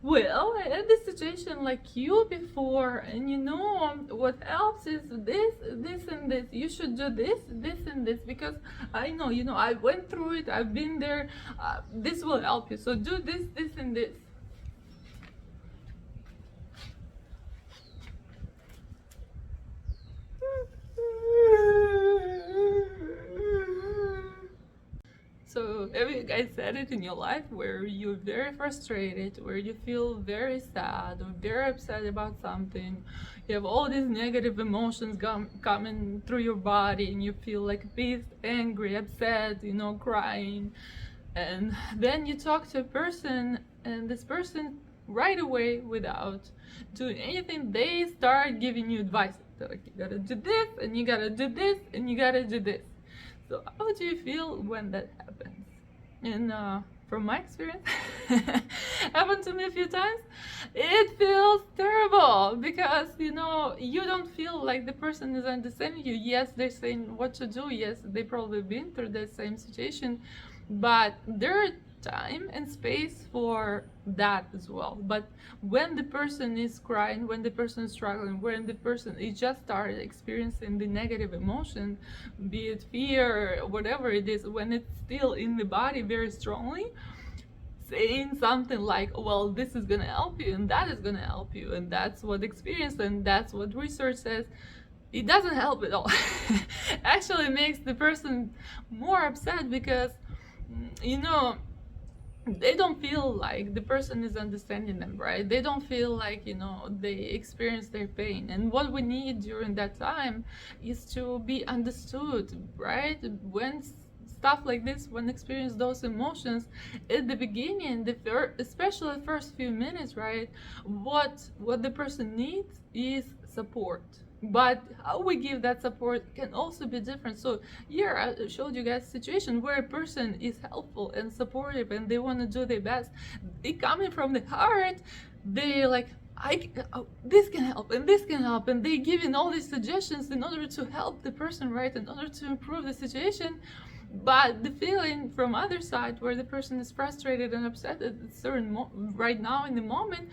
Well, I had this situation like you before, and what helps is this, and this. You should do this, and this, because I know, I went through it, I've been there. This will help you. So do this, and this. So have you guys had it in your life where you're very frustrated, where you feel very sad or very upset about something? You have all these negative emotions coming through your body, and you feel like pissed, angry, upset, crying. And then you talk to a person, and this person right away, without doing anything, they start giving you advice. They're like, you gotta do this, and you gotta do this, and you gotta do this. So how do you feel when that happens? And from my experience, happened to me a few times, it feels terrible because you don't feel like the person is understanding you. Yes, they're saying what to do. Yes, they probably been through the same situation, but there are time and space for that as well. But when the person is crying, when the person is struggling, when the person is just started experiencing the negative emotion, be it fear or whatever it is, when it's still in the body very strongly, saying something like, well, this is gonna help you and that is gonna help you, and that's what experience and that's what research says, it doesn't help at all. Actually makes the person more upset because you know they don't feel like the person is understanding them, right? They don't feel like they experience their pain, and what we need during that time is to be understood, right? When stuff like this, when experience those emotions at the beginning, especially the first few minutes, right? What the person needs is support, but how we give that support can also be different. So here I showed you guys a situation where a person is helpful and supportive and they want to do their best. They coming from the heart. They like, this can help and this can help, and they giving all these suggestions in order to help the person, right? In order to improve the situation. But the feeling from other side, where the person is frustrated and upset at a certain right now in the moment,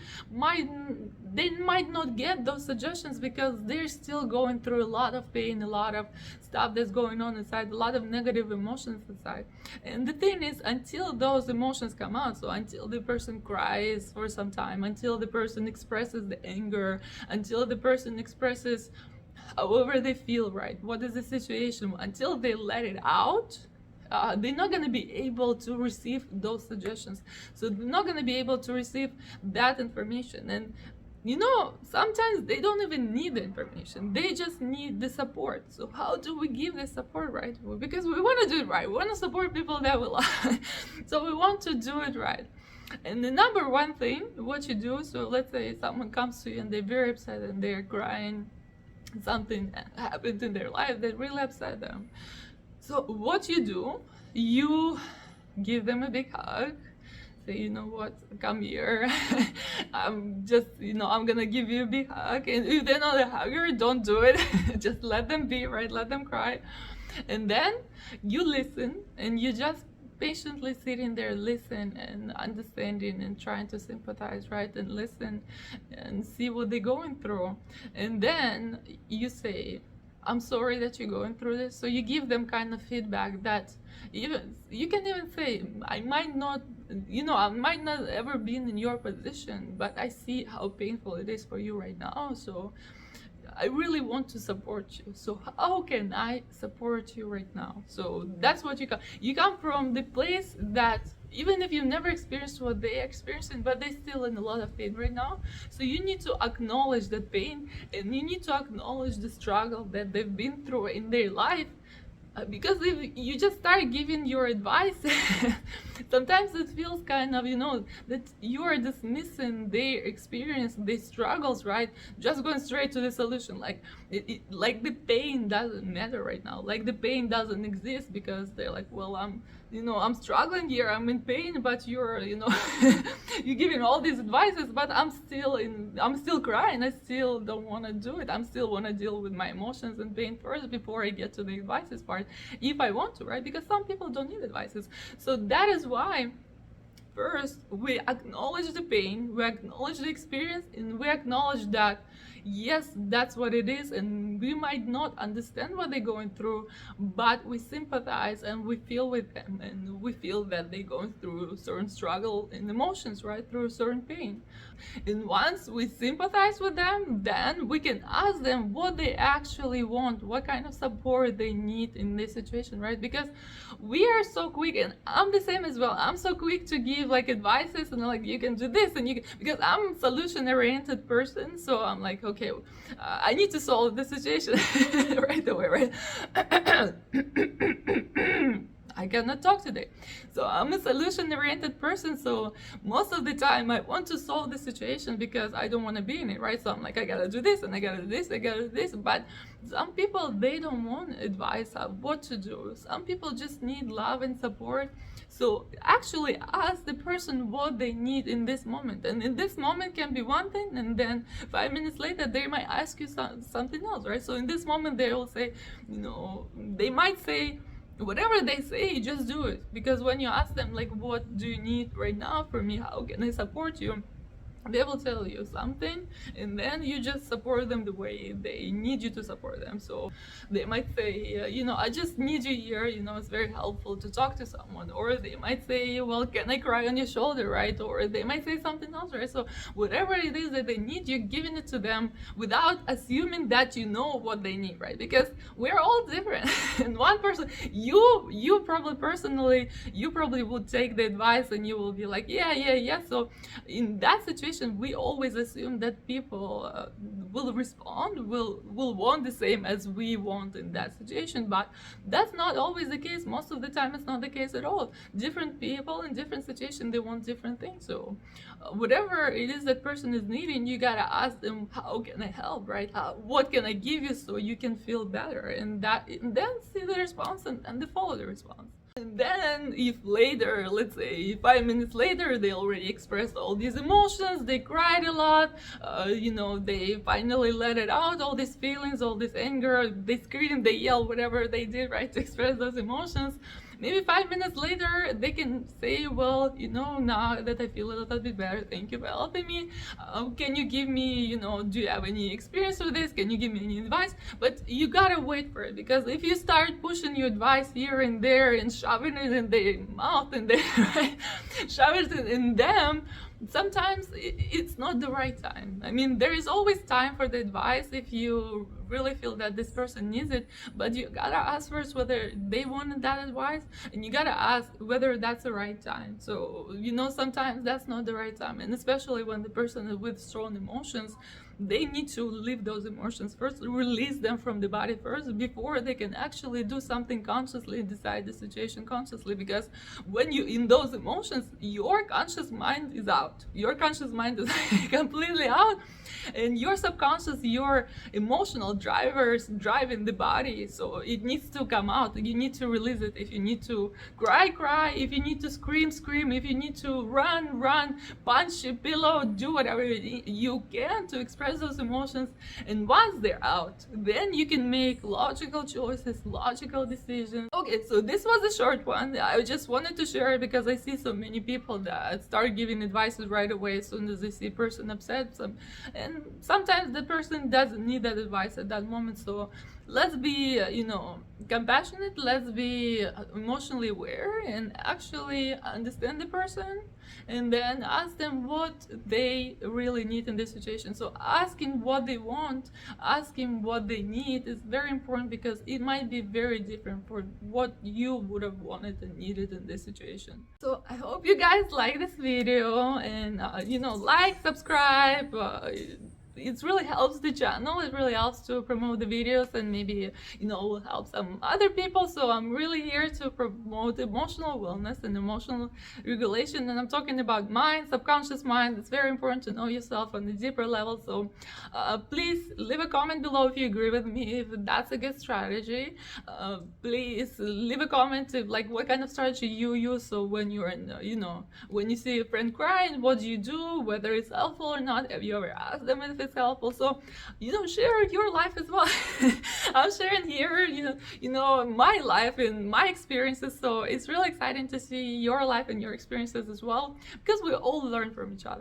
they might not get those suggestions because they're still going through a lot of pain, a lot of stuff that's going on inside, a lot of negative emotions inside. And the thing is, until those emotions come out, so until the person cries for some time, until the person expresses the anger, until the person expresses however they feel, right, what is the situation, until they let it out, they're not going to be able to receive those suggestions. So they're not going to be able to receive that information. And sometimes they don't even need the information, they just need the support. So how do we give the support, right? Well, because we want to do it right, we want to support people that we love. So we want to do it right. And the number one thing, what you do, so let's say someone comes to you and they're very upset and they're crying, something happened in their life that really upset them. So what you do, you give them a big hug. Say, you know what, come here. I'm just, I'm gonna give you a big hug. And if they're not a hugger, don't do it. Just let them be, right? Let them cry. And then you listen, and you just patiently sitting there, listen and understanding and trying to sympathize, right? And listen and see what they're going through. And then you say, I'm sorry that you're going through this. So you give them kind of feedback that even you can even say, I might not ever been in your position, but I see how painful it is for you right now. So I really want to support you. So how can I support you right now? So that's what you come from the place that even if you never experienced what they're experiencing, but they're still in a lot of pain right now. So you need to acknowledge that pain, and you need to acknowledge the struggle that they've been through in their life. Because if you just start giving your advice, sometimes it feels kind of, that you are dismissing their experience, their struggles, right? Just going straight to the solution, like like the pain doesn't matter right now, like the pain doesn't exist, because they're like, well, I'm struggling here, I'm in pain, but you're you're giving all these advices, but I'm still crying, I still don't want to do it, I still want to deal with my emotions and pain first before I get to the advices part, if I want to, right? Because some people don't need advices. So that is why first we acknowledge the pain, we acknowledge the experience, and we acknowledge that yes, that's what it is, and we might not understand what they're going through, but we sympathize and we feel with them, and we feel that they're going through certain struggle and emotions, right, through certain pain. And once we sympathize with them, then we can ask them what they actually want, what kind of support they need in this situation, right? Because we are so quick, and I'm the same as well. I'm so quick to give like advices and like, you can do this and you can, because I'm a solution oriented person. So I'm like, okay, I need to solve the situation right away, right? I cannot talk today. So I'm a solution-oriented person. So most of the time I want to solve the situation because I don't want to be in it, right? So I'm like, I gotta do this and I gotta do this, I gotta do this. But some people, they don't want advice of what to do. Some people just need love and support. So actually ask the person what they need in this moment. And in this moment can be one thing, and then 5 minutes later they might ask you something else, right? So in this moment they will say, they might say, whatever they say, just do it. Because when you ask them like, what do you need right now from me, how can I support you, they will tell you something, and then you just support them the way they need you to support them. So they might say, I just need you here, it's very helpful to talk to someone. Or they might say, well, can I cry on your shoulder, right? Or they might say something else, right? So whatever it is that they need, you're giving it to them without assuming that you know what they need, right? Because we're all different. And one person, you probably personally, you probably would take the advice and you will be like, yeah. So in that situation, we always assume that people will respond, will want the same as we want in that situation, but that's not always the case. Most of the time it's not the case at all. Different people in different situations, they want different things. So whatever it is that person is needing, you gotta ask them, how can I help, right? What can I give you so you can feel better? And then see the response and follow the response. And then if later, let's say 5 minutes later, they already expressed all these emotions, they cried a lot, they finally let it out, all these feelings, all this anger, they screamed, they yelled, whatever they did, right, to express those emotions. Maybe 5 minutes later, they can say, well, now that I feel a little bit better, thank you for helping me. Can you give me, do you have any experience with this? Can you give me any advice? But you gotta wait for it, because if you start pushing your advice here and there and shoving it in their mouth and right, shoving it in them, sometimes it's not the right time. I mean, there is always time for the advice if you really feel that this person needs it, but you gotta ask first whether they wanted that advice, and you gotta ask whether that's the right time. So sometimes that's not the right time, and especially when the person is with strong emotions, they need to leave those emotions first, release them from the body first, before they can actually do something consciously, decide the situation consciously. Because when you in those emotions, your conscious mind is out, your conscious mind is completely out, and your subconscious, your emotional drivers driving the body, so it needs to come out. You need to release it. If you need to cry, if you need to scream, if you need to run, punch a pillow, do whatever you can to express those emotions. And once they're out, then you can make logical choices, logical decisions. Okay, so this was a short one. I just wanted to share it because I see so many people that start giving advices right away as soon as they see a person upset. And sometimes the person doesn't need that advice at that moment. So let's be compassionate, let's be emotionally aware, and actually understand the person, and then ask them what they really need in this situation. So asking what they want, asking what they need is very important, because it might be very different for what you would have wanted and needed in this situation. So I hope you guys like this video, and like, subscribe. It really helps the channel, it really helps to promote the videos, and maybe will help some other people. So I'm really here to promote emotional wellness and emotional regulation, and I'm talking about mind, subconscious mind. It's very important to know yourself on a deeper level. So please leave a comment below if you agree with me, if that's a good strategy. Please leave a comment if, like, what kind of strategy you use. So when you're in when you see a friend crying, what do you do, whether it's helpful or not? Have you ever asked them if it's it's helpful. So, share your life as well. I'm sharing here, my life and my experiences. So it's really exciting to see your life and your experiences as well, because we all learn from each other.